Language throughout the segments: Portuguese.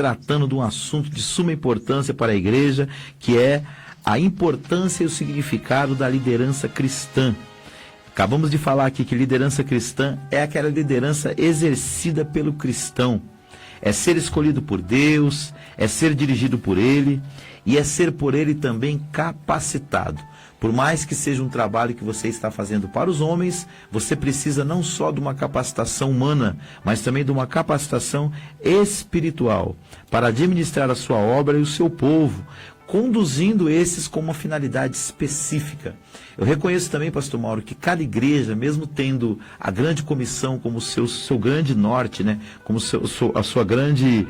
tratando de um assunto de suma importância para a igreja, que é a importância e o significado da liderança cristã. Acabamos de falar aqui que liderança cristã é aquela liderança exercida pelo cristão. É ser escolhido por Deus, é ser dirigido por Ele e é ser por Ele também capacitado. Por mais que seja um trabalho que você está fazendo para os homens, você precisa não só de uma capacitação humana, mas também de uma capacitação espiritual para administrar a sua obra e o seu povo, conduzindo esses com uma finalidade específica. Eu reconheço também, pastor Mauro, que cada igreja, mesmo tendo a grande comissão como seu grande norte, né, como a sua grande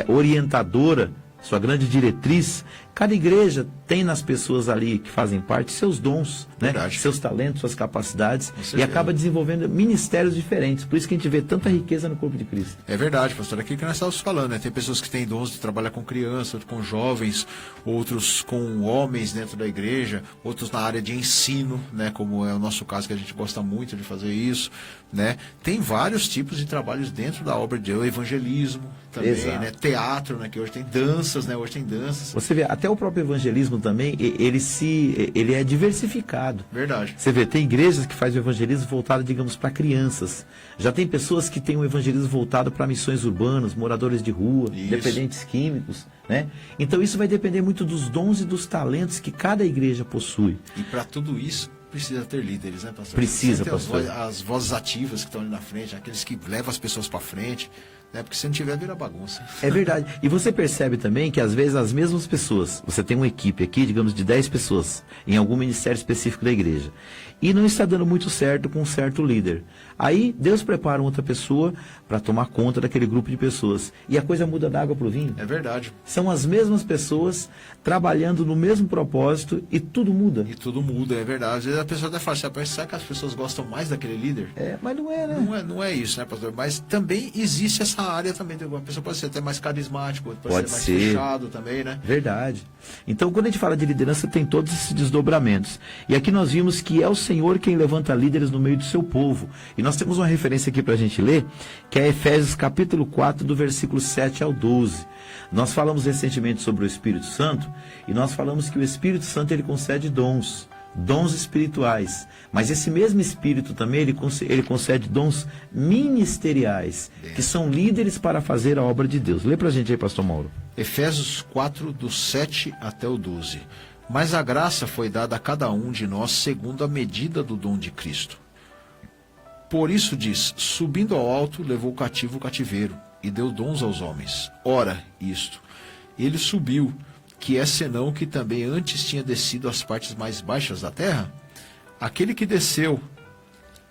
orientadora, sua grande diretriz, cada igreja tem nas pessoas ali que fazem parte seus dons, né? Seus talentos, suas capacidades, e acaba desenvolvendo ministérios diferentes. Por isso que a gente vê tanta riqueza no corpo de Cristo. É verdade, pastor. Aquilo que nós estávamos falando, né? Tem pessoas que têm dons de trabalhar com crianças, com jovens, outros com homens dentro da igreja, outros na área de ensino, né? Como é o nosso caso, que a gente gosta muito de fazer isso, né? Tem vários tipos de trabalhos dentro da obra de Deus, evangelismo também, né? Teatro, né? Que hoje tem danças, né? Hoje tem danças. Você vê, até o próprio evangelismo também, ele é diversificado. Verdade. Você vê, tem igrejas que fazem o evangelismo voltado, digamos, para crianças. Já tem pessoas que têm um evangelismo voltado para missões urbanas, moradores de rua, dependentes químicos, né? Então isso vai depender muito dos dons e dos talentos que cada igreja possui. E para tudo isso, precisa ter líderes, né, pastor? Precisa, pastor. As vozes ativas que estão ali na frente, aqueles que levam as pessoas para frente, né? Porque se não tiver, vira bagunça. É verdade. E você percebe também que às vezes as mesmas pessoas, você tem uma equipe aqui, digamos, de 10 pessoas, em algum ministério específico da igreja, e não está dando muito certo com um certo líder. Aí Deus prepara outra pessoa para tomar conta daquele grupo de pessoas. E a coisa muda da água para o vinho. É verdade. São as mesmas pessoas trabalhando no mesmo propósito e tudo muda. E tudo muda, é verdade. Às vezes a pessoa até fala assim, será que as pessoas gostam mais daquele líder? Mas não é, né? Não é isso, né, pastor? Mas também existe essa área também. A pessoa pode ser até mais carismático, pode ser mais fechado também, né? Verdade. Então, quando a gente fala de liderança, tem todos esses desdobramentos. E aqui nós vimos que é o Senhor quem levanta líderes no meio do seu povo. E nós temos uma referência aqui para a gente ler, que é Efésios capítulo 4, do versículo 7 ao 12. Nós falamos recentemente sobre o Espírito Santo, e nós falamos que o Espírito Santo ele concede dons espirituais, mas esse mesmo Espírito também ele concede dons ministeriais, que são líderes para fazer a obra de Deus. Lê para a gente aí, pastor Mauro. Efésios 4, do 7 até o 12. Mas a graça foi dada a cada um de nós segundo a medida do dom de Cristo. Por isso diz, subindo ao alto, levou cativo o cativeiro, e deu dons aos homens. Ora, isto, ele subiu, que é senão que também antes tinha descido às partes mais baixas da terra? Aquele que desceu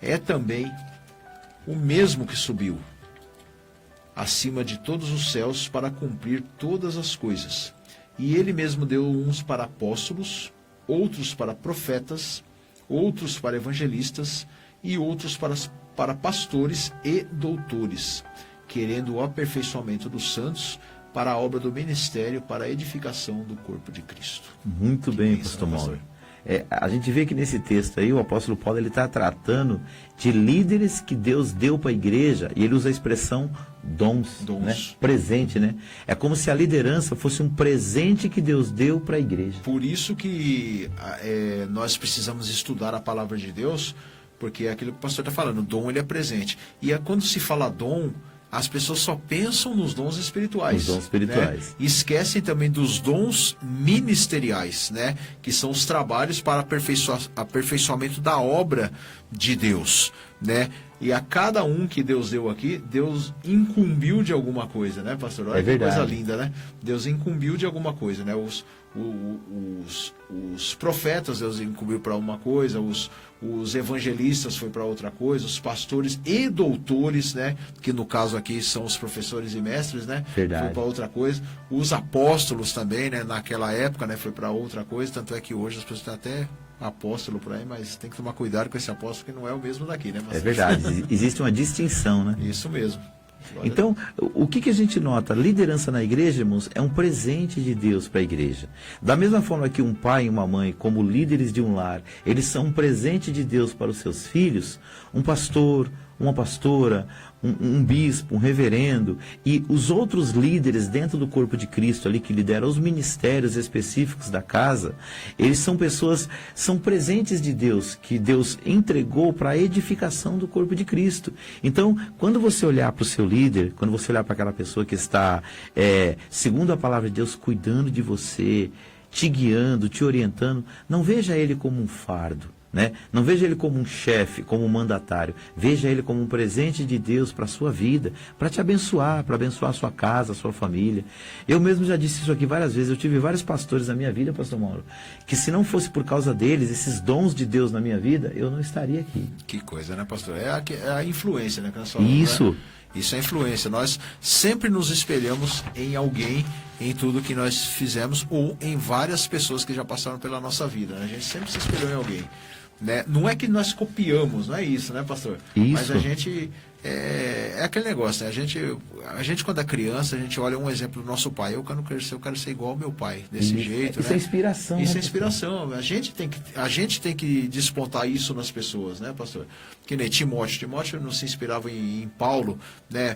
é também o mesmo que subiu acima de todos os céus para cumprir todas as coisas. E ele mesmo deu uns para apóstolos, outros para profetas, outros para evangelistas e outros para pastores e doutores, querendo o aperfeiçoamento dos santos para a obra do ministério, para a edificação do corpo de Cristo. Muito bem, pastor Mauro. A gente vê que nesse texto aí, o apóstolo Paulo está tratando de líderes que Deus deu para a igreja, e ele usa a expressão dons. Né? Presente, né? É como se a liderança fosse um presente que Deus deu para a igreja. Por isso que nós precisamos estudar a palavra de Deus, porque é aquilo que o pastor está falando, o dom ele é presente. E quando se fala dom, as pessoas só pensam nos dons espirituais. Os dons espirituais. Né? E esquecem também dos dons ministeriais, né? Que são os trabalhos para aperfeiçoamento da obra de Deus, né? E a cada um que Deus deu aqui, Deus incumbiu de alguma coisa, né, pastor? Olha que coisa linda, né? Deus incumbiu de alguma coisa, né? Os profetas Deus incumbiu para uma coisa, os evangelistas foi para outra coisa, os pastores e doutores, né? Que no caso aqui são os professores e mestres, né? Verdade. Foi para outra coisa. Os apóstolos também, né? Naquela época, né? Foi para outra coisa, tanto é que hoje as pessoas têm até apóstolo por aí, mas tem que tomar cuidado com esse apóstolo que não é o mesmo daqui, né? É verdade, existe uma distinção, né? Isso mesmo. Então, o que a gente nota? Liderança na igreja, irmãos, é um presente de Deus para a igreja. Da mesma forma que um pai e uma mãe, como líderes de um lar, eles são um presente de Deus para os seus filhos, um pastor, uma pastora, um bispo, um reverendo e os outros líderes dentro do corpo de Cristo ali que lideram os ministérios específicos da casa, eles são pessoas, são presentes de Deus, que Deus entregou para a edificação do corpo de Cristo. Então, quando você olhar para o seu líder, quando você olhar para aquela pessoa que está, segundo a palavra de Deus, cuidando de você, te guiando, te orientando, não veja ele como um fardo. Né? Não veja ele como um chefe, como um mandatário. Veja ele como um presente de Deus para a sua vida, para te abençoar, para abençoar a sua casa, a sua família. Eu mesmo já disse isso aqui várias vezes. Eu tive vários pastores na minha vida, pastor Mauro, que se não fosse por causa deles, esses dons de Deus na minha vida, eu não estaria aqui. Que coisa, né, pastor? É a influência, né? Isso. Né? Isso é influência. Nós sempre nos espelhamos em alguém, em tudo que nós fizemos, ou em várias pessoas que já passaram pela nossa vida. Né? A gente sempre se espelhou em alguém. Né? Não é que nós copiamos, não é isso, né, pastor? Isso. Mas a gente... É aquele negócio, né? A gente quando é criança, a gente olha um exemplo do nosso pai. Eu, quando crescer, eu quero ser igual ao meu pai, desse jeito. Isso né? é inspiração. Isso né, é inspiração. A gente tem que despontar isso nas pessoas, né, pastor? Que nem Timóteo não se inspirava em Paulo, né?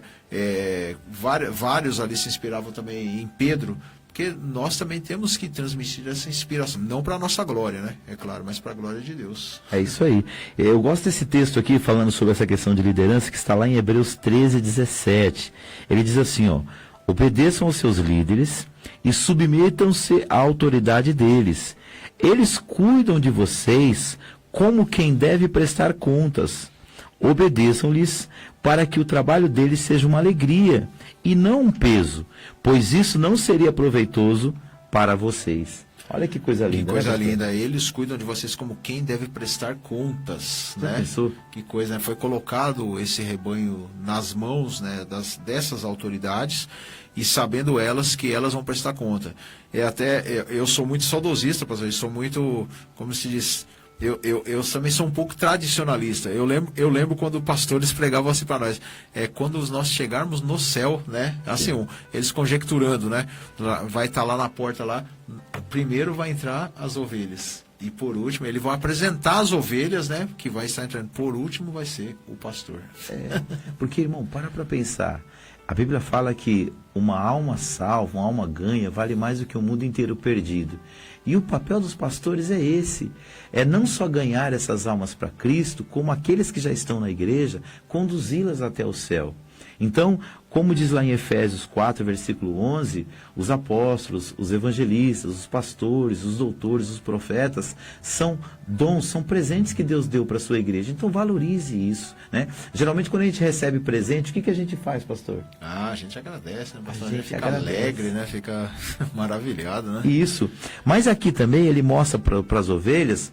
Vários ali se inspiravam também em Pedro. Porque nós também temos que transmitir essa inspiração, não para a nossa glória, né? É claro, mas para a glória de Deus. É isso aí. Eu gosto desse texto aqui, falando sobre essa questão de liderança, que está lá em Hebreus 13, 17. Ele diz assim, ó: obedeçam aos seus líderes e submetam-se à autoridade deles. Eles cuidam de vocês como quem deve prestar contas. Obedeçam-lhes para que o trabalho deles seja uma alegria e não um peso, pois isso não seria proveitoso para vocês. Olha que coisa linda. Que coisa né, linda. Eles cuidam de vocês como quem deve prestar contas. Já né? pensou? Que coisa, né? Foi colocado esse rebanho nas mãos, né, dessas autoridades e sabendo elas que elas vão prestar conta. Eu sou muito saudosista, pastor, eu sou muito, como se diz... Eu também sou um pouco tradicionalista. Eu lembro quando pastores pregavam assim para nós. Quando nós chegarmos no céu, né? Assim, eles conjecturando, né? Vai estar lá na porta lá. Primeiro vai entrar as ovelhas. E por último, eles vão apresentar as ovelhas, né? Que vai estar entrando. Por último vai ser o pastor. Porque, irmão, para pensar. A Bíblia fala que uma alma salva, uma alma ganha, vale mais do que o mundo inteiro perdido. E o papel dos pastores é esse, é não só ganhar essas almas para Cristo, como aqueles que já estão na igreja, conduzi-las até o céu. Então, como diz lá em Efésios 4, versículo 11, os apóstolos, os evangelistas, os pastores, os doutores, os profetas, são dons, são presentes que Deus deu para a sua igreja. Então, valorize isso. Né? Geralmente, quando a gente recebe presente, o que a gente faz, pastor? A gente agradece, né, pastor? A gente fica alegre, né? Fica maravilhado, né? Isso. Mas aqui também ele mostra para as ovelhas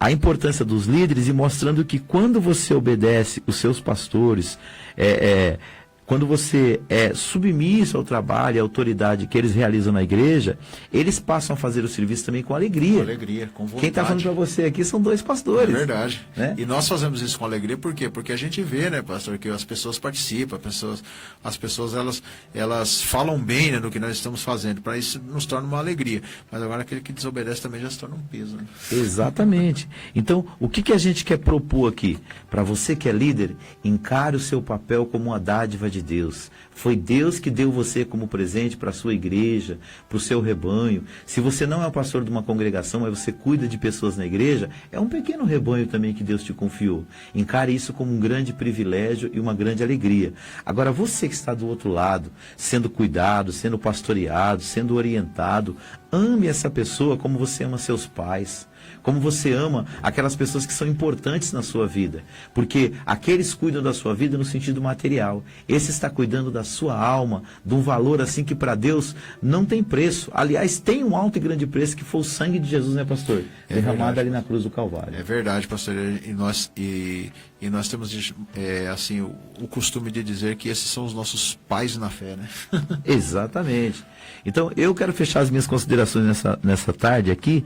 a importância dos líderes e mostrando que quando você obedece os seus pastores, quando você é submisso ao trabalho e à autoridade que eles realizam na igreja, eles passam a fazer o serviço também com alegria. Com alegria, com vontade. Quem está falando para você aqui são dois pastores. É verdade. Né? E nós fazemos isso com alegria, por quê? Porque a gente vê, né, pastor, que as pessoas participam, as pessoas elas falam bem, né, no que nós estamos fazendo, para isso nos torna uma alegria. Mas agora aquele que desobedece também já se torna um peso. Né? Exatamente. Então, o que a gente quer propor aqui? Para você que é líder, encare o seu papel como uma dádiva de Deus. Foi Deus que deu você como presente para a sua igreja, para o seu rebanho. Se você não é o pastor de uma congregação, mas você cuida de pessoas na igreja, é um pequeno rebanho também que Deus te confiou. Encare isso como um grande privilégio e uma grande alegria. Agora, você que está do outro lado, sendo cuidado, sendo pastoreado, sendo orientado, ame essa pessoa como você ama seus pais. Como você ama aquelas pessoas que são importantes na sua vida. Porque aqueles cuidam da sua vida no sentido material. Esse está cuidando da sua alma, de um valor assim que para Deus não tem preço. Aliás, tem um alto e grande preço que foi o sangue de Jesus, né, pastor? Derramado ali na cruz do Calvário. É verdade, pastor. E nós temos assim, o costume de dizer que esses são os nossos pais na fé, né? Exatamente. Então, eu quero fechar as minhas considerações nessa tarde aqui,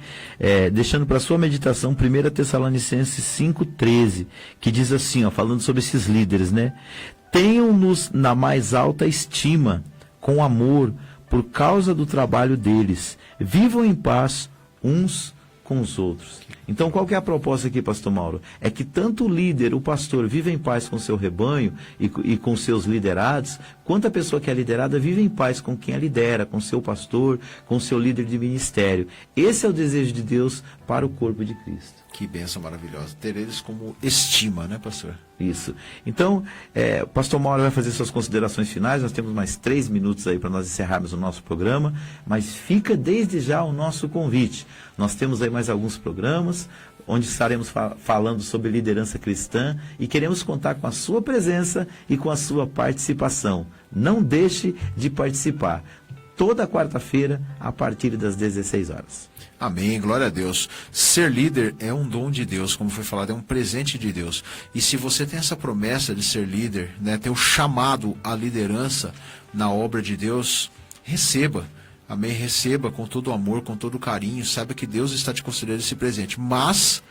deixando para a sua meditação 1 Tessalonicenses 5,13, que diz assim, ó, falando sobre esses líderes, né? Tenham-nos na mais alta estima, com amor, por causa do trabalho deles. Vivam em paz uns com os outros. Então, qual que é a proposta aqui, pastor Mauro? É que tanto o líder, o pastor, vive em paz com o seu rebanho e com seus liderados, quanto a pessoa que é liderada vive em paz com quem a lidera, com seu pastor, com seu líder de ministério. Esse é o desejo de Deus para o corpo de Cristo. Que bênção maravilhosa. Ter eles como estima, né, pastor? Isso. Então, o pastor Mauro vai fazer suas considerações finais. Nós temos mais 3 minutos aí para nós encerrarmos o nosso programa, mas fica desde já o nosso convite. Nós temos aí mais alguns programas onde estaremos falando sobre liderança cristã e queremos contar com a sua presença e com a sua participação. Não deixe de participar. Toda quarta-feira, a partir das 16 horas. Amém, glória a Deus. Ser líder é um dom de Deus, como foi falado, é um presente de Deus. E se você tem essa promessa de ser líder, né, ter o chamado à liderança na obra de Deus, receba. Amém, receba com todo o amor, com todo o carinho. Saiba que Deus está te concedendo esse presente. Mas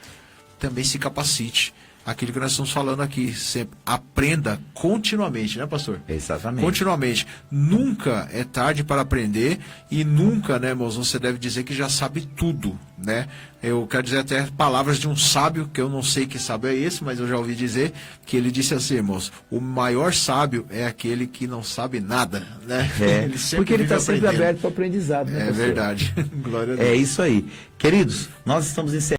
também se capacite. Aquilo que nós estamos falando aqui, sempre aprenda continuamente, né, pastor? Exatamente. Continuamente. Nunca é tarde para aprender e nunca, né, irmãos, você deve dizer que já sabe tudo, né? Eu quero dizer até palavras de um sábio, que eu não sei que sábio é esse, mas eu já ouvi dizer, que ele disse assim, irmãos, o maior sábio é aquele que não sabe nada, né? Porque ele está sempre aberto para o aprendizado, né, É pastor? verdade. Glória a Deus. É isso aí. Queridos, nós estamos encerrando.